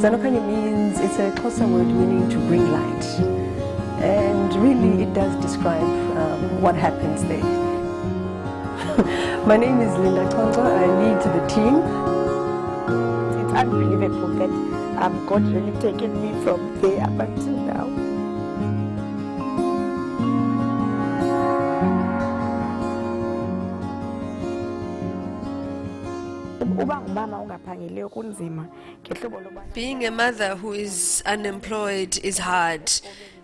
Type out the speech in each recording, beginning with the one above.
Zanokhanyo means, it's a Xhosa word meaning to bring light. And really it does describe what happens there. My name is Linda Kongo, I lead the team. It's unbelievable that God really taken me from there up until now. Being a mother who is unemployed is hard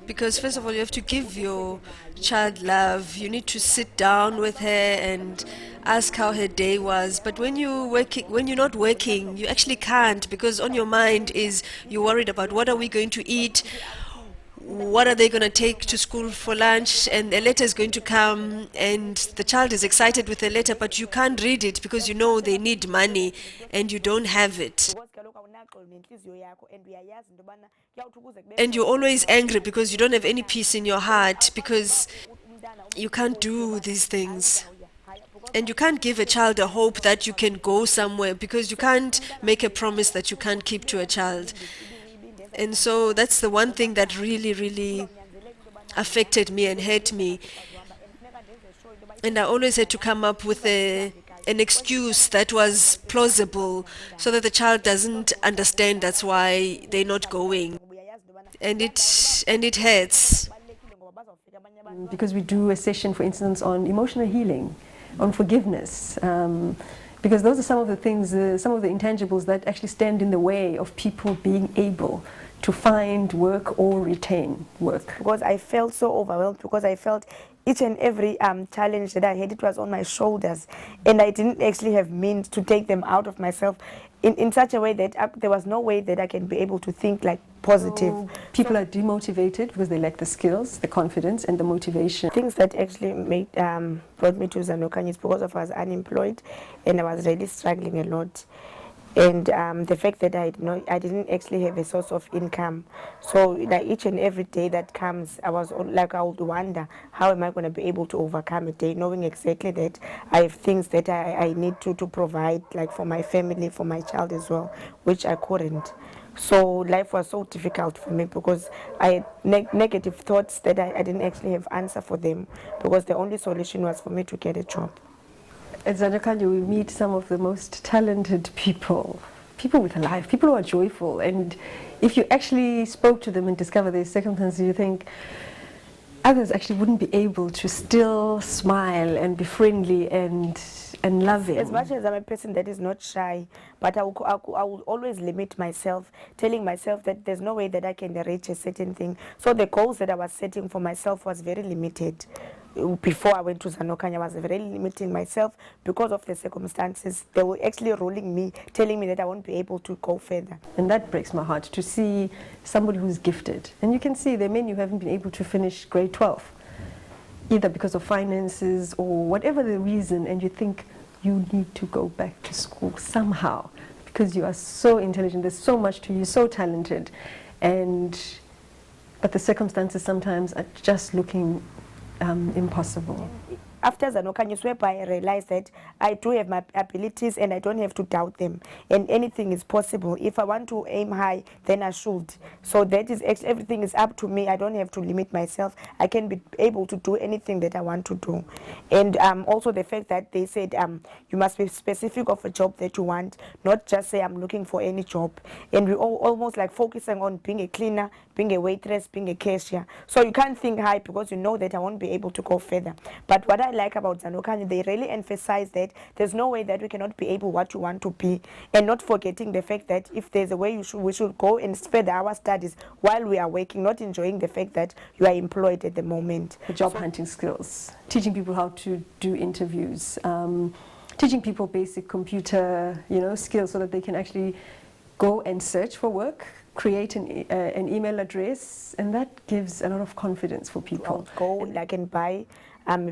because first of all you have to give your child love. You need to sit down with her and ask how her day was. But when you're not working, you actually can't, because on your mind is you're worried about what are we going to eat, what are they going to take to school for lunch, and a letter is going to come and the child is excited with the letter, but you can't read it because you know they need money and you don't have it. And you're always angry because you don't have any peace in your heart because you can't do these things. And you can't give a child a hope that you can go somewhere because you can't make a promise that you can't keep to a child. And so that's the one thing that really, really affected me and hurt me. And I always had to come up with an excuse that was plausible so that the child doesn't understand that's why they're not going. And it hurts. Because we do a session, for instance, on emotional healing, on forgiveness. Because those are some of the things, some of the intangibles that actually stand in the way of people being able to find work or retain work. Because I felt so overwhelmed, because I felt each and every challenge that I had, it was on my shoulders, and I didn't actually have means to take them out of myself in such a way that there was no way that I can be able to think like positive. So people are demotivated because they lack the skills, the confidence and the motivation. Things that actually brought me to Zanokhanyo is because I was unemployed and I was really struggling a lot. And the fact that I didn't actually have a source of income. So like each and every day that comes, I would wonder, how am I going to be able to overcome a day, knowing exactly that I have things that I need to provide, like for my family, for my child as well, which I couldn't. So life was so difficult for me because I had negative thoughts that I didn't actually have answer for them, because the only solution was for me to get a job. At Zanokhanyo, we meet some of the most talented people with a life, people who are joyful. And if you actually spoke to them and discover their circumstances, you think others actually wouldn't be able to still smile and be friendly and loving. As much as I'm a person that is not shy, but I will always limit myself, telling myself that there's no way that I can reach a certain thing. So the goals that I was setting for myself was very limited. Before I went to Zanokhanyo, I was very limiting myself because of the circumstances. They were actually ruling me, telling me that I won't be able to go further. And that breaks my heart, to see somebody who's gifted. And you can see there are many who haven't been able to finish grade 12, either because of finances or whatever the reason, and you think you need to go back to school somehow because you are so intelligent, there's so much to you, so talented. But the circumstances sometimes are just looking impossible. After Zanokhanyo, whereby I realized that I do have my abilities and I don't have to doubt them, and anything is possible. If I want to aim high, then I should. So that is everything is up to me. I don't have to limit myself. I can be able to do anything that I want to do. And also the fact that they said you must be specific of a job that you want, not just say I'm looking for any job. And we almost like focusing on being a cleaner, being a waitress, being a cashier. So you can't think high because you know that I won't be able to go further. But what I like about Zanokhanyo, they really emphasize that there's no way that we cannot be able what you want to be, and not forgetting the fact that if there's a way we should go and further our studies while we are working, not enjoying the fact that you are employed at the moment. The job hunting skills, teaching people how to do interviews, teaching people basic computer skills so that they can actually go and search for work, create an email address, and that gives a lot of confidence for people. Go and buy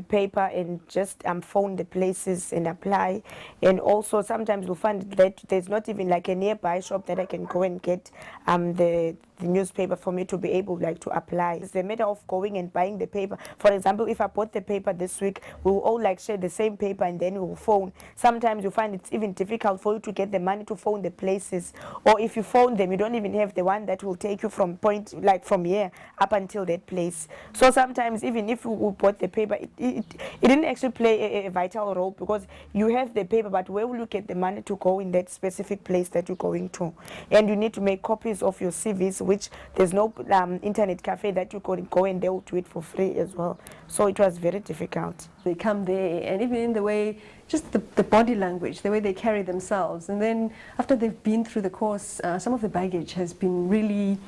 paper and just phone the places and apply. And also sometimes you'll find that there's not even like a nearby shop that I can go and get the newspaper for me to be able like to apply. It's a matter of going and buying the paper. For example, if I bought the paper this week, we'll all like share the same paper and then we'll phone. Sometimes you find it's even difficult for you to get the money to phone the places, or if you phone them, you don't even have the one that will take you from point like from here up until that place. So sometimes even if you bought the paper, it didn't actually play a vital role, because you have the paper, but where will you get the money to go in that specific place that you're going to? And you need to make copies of your CVs, which there's no internet cafe that you could go and they will do it for free as well. So it was very difficult. They come there, and even in the way, just the body language, the way they carry themselves. And then after they've been through the course, some of the baggage has been really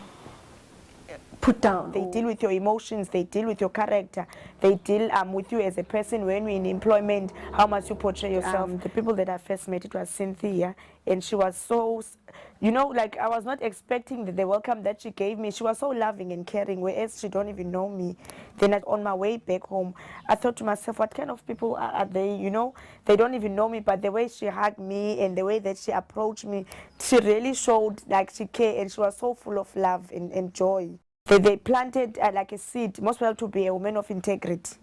put down. They deal with your emotions, they deal with your character, they deal with you as a person when you're in employment, how much you portray yourself. The people that I first met, it was Cynthia, and she was so, you know, like I was not expecting the welcome that she gave me. She was so loving and caring, whereas she don't even know me. Then on my way back home, I thought to myself, what kind of people are they? You know, they don't even know me, but the way she hugged me and the way that she approached me, she really showed like she cared, and she was so full of love and joy. They planted like a seed, most well, to be a woman of integrity,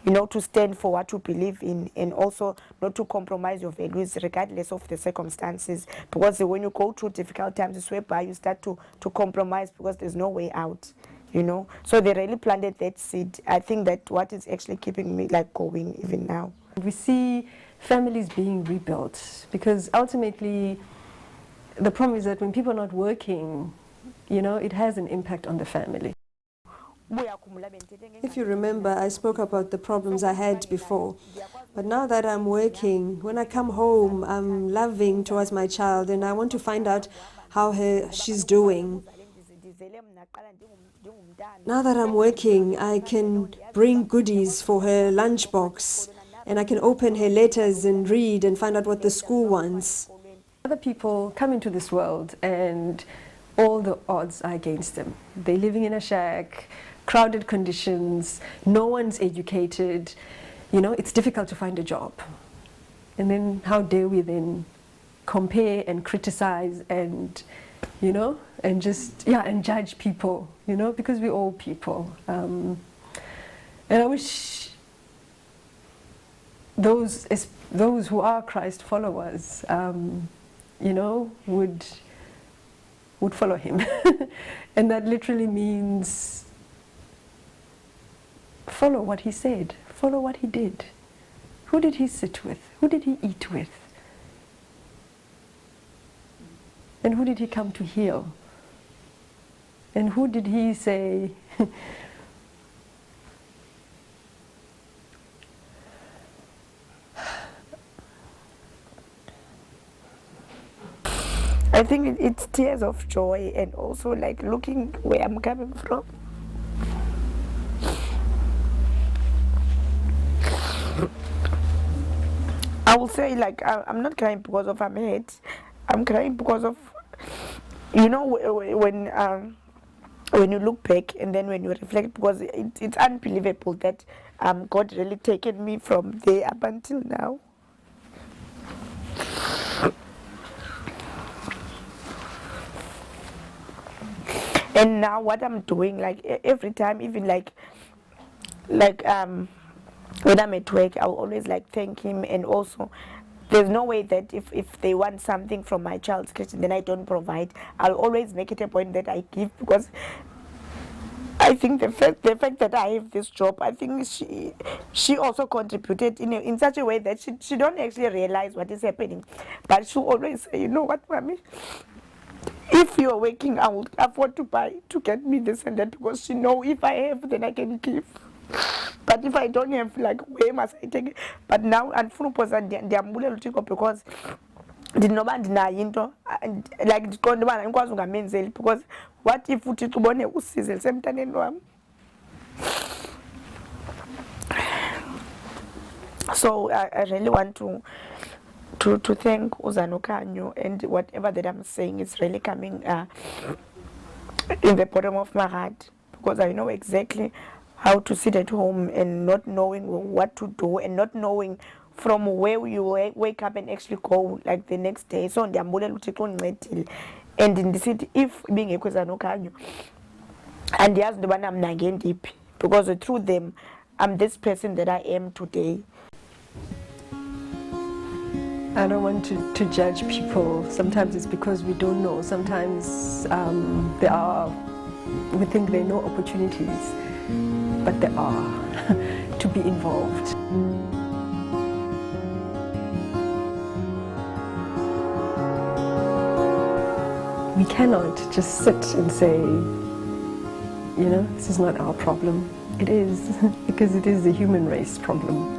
you know, to stand for what you believe in, and also not to compromise your values regardless of the circumstances. Because when you go through difficult times, it's whereby you start to compromise because there's no way out, you know. So they really planted that seed. I think that what is actually keeping me like going even now. We see families being rebuilt, because ultimately the problem is that when people are not working, you know, it has an impact on the family. If you remember, I spoke about the problems I had before. But now that I'm working, when I come home, I'm loving towards my child, and I want to find out how she's doing. Now that I'm working, I can bring goodies for her lunchbox, and I can open her letters and read and find out what the school wants. Other people come into this world and all the odds are against them. They're living in a shack, crowded conditions, no one's educated, you know, it's difficult to find a job. And then how dare we then compare and criticize and, you know, and just, yeah, and judge people, you know, because we're all people. And I wish those who are Christ followers, you know, would follow him. And that literally means follow what he said, follow what he did. Who did he sit with? Who did he eat with? And who did he come to heal? And who did he say, I think it's tears of joy, and also like looking where I'm coming from. I will say, like, I'm not crying because of I'm hurt. I'm crying because of, you know, when you look back and then when you reflect, because it's unbelievable that God really taken me from there up until now. And now what I'm doing, like every time, even like when I'm at work, I'll always like thank him. And also there's no way that if they want something from my child's kitchen, then I don't provide. I'll always make it a point that I give, because I think the fact that I have this job, I think she also contributed in such a way that she don't actually realize what is happening, but she always say, you know what, mommy, if you're working, I will afford to get me this and that, because she know if I have, then I can give. But if I don't have, like, where must I take it? But now, unfortunately, because ndinoba ndinayo into like ndiqonda uba andikwazi ungamenzeli, because what if uthixo ubone usize lisemntaneni wam. So I really want to thank Zanokhanyo, and whatever that I'm saying is really coming in the bottom of my heart, because I know exactly how to sit at home and not knowing what to do and not knowing from where you wake up and actually go like the next day. So ndiyambulela uThixo undincedile. And ndisithi if bingekho Zanokhanyo andiyazi into yobana mna ngendiphi, because through them I'm this person that I am today. I don't want to judge people. Sometimes it's because we don't know. Sometimes we think there are no opportunities, but there are to be involved. We cannot just sit and say, this is not our problem. It is, because it is the human race problem.